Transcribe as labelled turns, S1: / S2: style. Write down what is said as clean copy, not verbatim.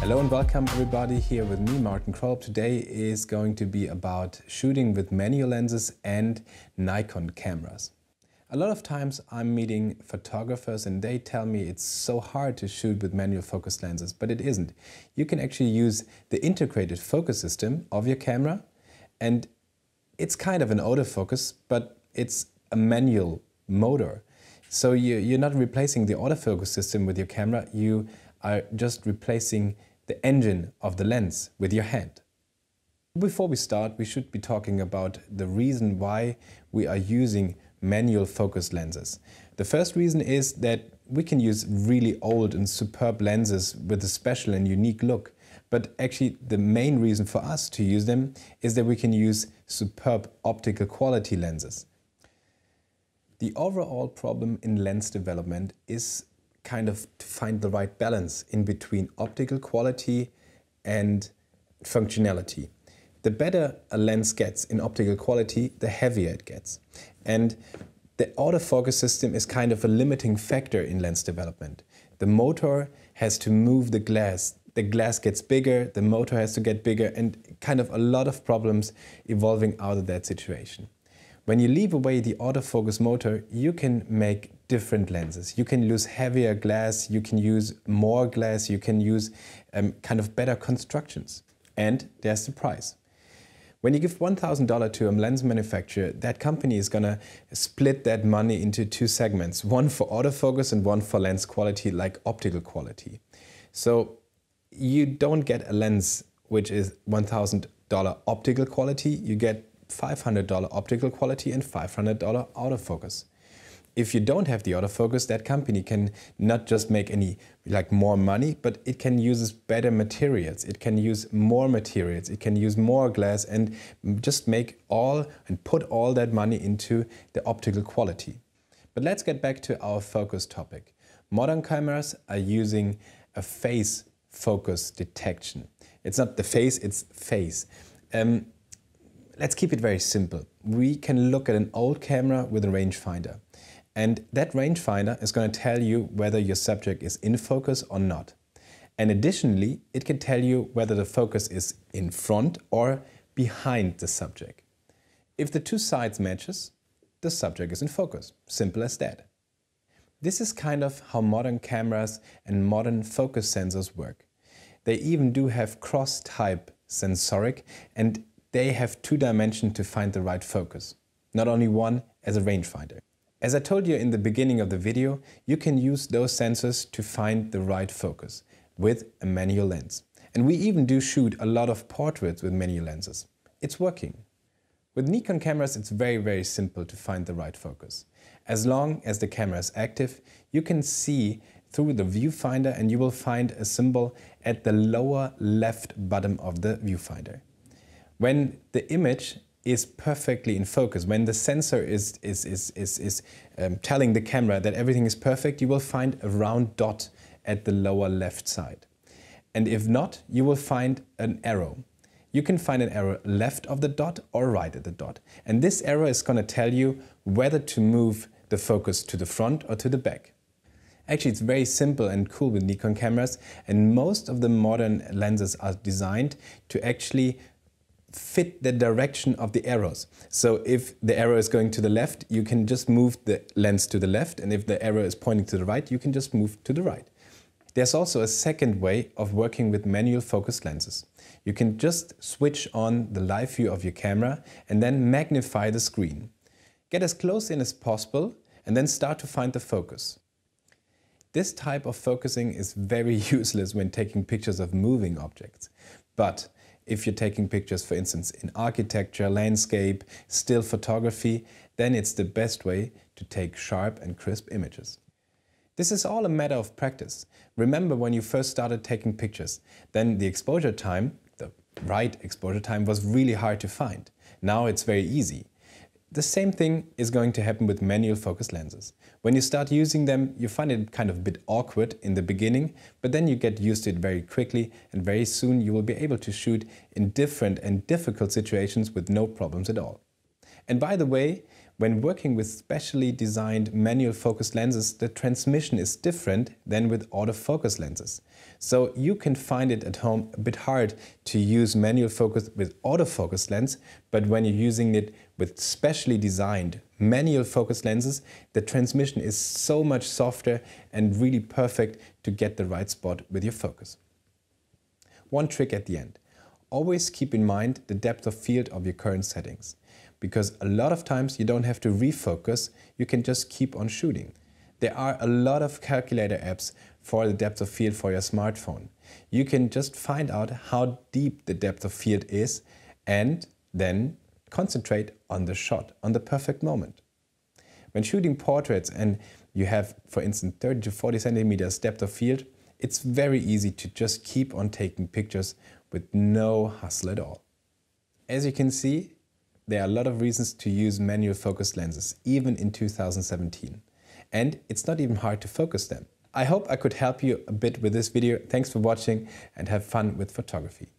S1: Hello and welcome everybody, here with me, Martin Krolop. Today is going to be about shooting with manual lenses and Nikon cameras. A lot of times I'm meeting photographers and they tell me it's so hard to shoot with manual focus lenses, but it isn't. You can actually use the integrated focus system of your camera, and it's kind of an autofocus, but it's a manual motor. So you're not replacing the autofocus system with your camera, you are just replacing the engine of the lens with your hand. Before we start, we should be talking about the reason why we are using manual focus lenses. The first reason is that we can use really old and superb lenses with a special and unique look. But actually the main reason for us to use them is that we can use superb optical quality lenses. The overall problem in lens development is kind of to find the right balance in between optical quality and functionality. The better a lens gets in optical quality, the heavier it gets. And the autofocus system is kind of a limiting factor in lens development. The motor has to move the glass gets bigger, the motor has to get bigger, and kind of a lot of problems evolving out of that situation. When you leave away the autofocus motor, you can make different lenses. You can use heavier glass, you can use more glass, you can use kind of better constructions. And there's the price. When you give $1,000 to a lens manufacturer, that company is gonna split that money into two segments, one for autofocus and one for lens quality, like optical quality. So you don't get a lens which is $1,000 optical quality, you get $500 optical quality and $500 autofocus. If you don't have the autofocus, that company can not just make any more money, but it can use better materials, it can use more materials, it can use more glass, and just make all and put all that money into the optical quality. But let's get back to our focus topic. Modern cameras are using a phase focus detection. It's not the face, it's phase. Let's keep it very simple. We can look at an old camera with a rangefinder. And that rangefinder is going to tell you whether your subject is in focus or not. And additionally, it can tell you whether the focus is in front or behind the subject. If the two sides matches, the subject is in focus. Simple as that. This is kind of how modern cameras and modern focus sensors work. They even do have cross-type sensoric, and they have two dimensions to find the right focus, not only one as a rangefinder. As I told you in the beginning of the video, you can use those sensors to find the right focus with a manual lens. And we even do shoot a lot of portraits with manual lenses. It's working. With Nikon cameras, it's very, very simple to find the right focus. As long as the camera is active, you can see through the viewfinder and you will find a symbol at the lower left bottom of the viewfinder. When the image is perfectly in focus, when the sensor is telling the camera that everything is perfect, you will find a round dot at the lower left side. And if not, you will find an arrow. You can find an arrow left of the dot or right at the dot. And this arrow is going to tell you whether to move the focus to the front or to the back. Actually, it's very simple and cool with Nikon cameras, and most of the modern lenses are designed to actually fit the direction of the arrows. So if the arrow is going to the left, you can just move the lens to the left, and if the arrow is pointing to the right, you can just move to the right. There's also a second way of working with manual focus lenses. You can just switch on the live view of your camera and then magnify the screen. Get as close in as possible and then start to find the focus. This type of focusing is very useless when taking pictures of moving objects. But if you're taking pictures, for instance, in architecture, landscape, still photography, then it's the best way to take sharp and crisp images. This is all a matter of practice. Remember when you first started taking pictures, then the exposure time, the right exposure time, was really hard to find. Now it's very easy. The same thing is going to happen with manual focus lenses. When you start using them, you find it kind of a bit awkward in the beginning, but then you get used to it very quickly, and very soon you will be able to shoot in different and difficult situations with no problems at all. And by the way, When working with specially designed manual focus lenses, the transmission is different than with autofocus lenses. So you can find it at home a bit hard to use manual focus with autofocus lens, but when you're using it with specially designed manual focus lenses, the transmission is so much softer and really perfect to get the right spot with your focus. One trick at the end. Always keep in mind the depth of field of your current settings, because a lot of times you don't have to refocus, you can just keep on shooting. There are a lot of calculator apps for the depth of field for your smartphone. You can just find out how deep the depth of field is and then concentrate on the shot, on the perfect moment. When shooting portraits and you have, for instance, 30 to 40 centimeters depth of field, it's very easy to just keep on taking pictures with no hustle at all. As you can see, there are a lot of reasons to use manual focus lenses, even in 2017. And it's not even hard to focus them. I hope I could help you a bit with this video. Thanks for watching and have fun with photography.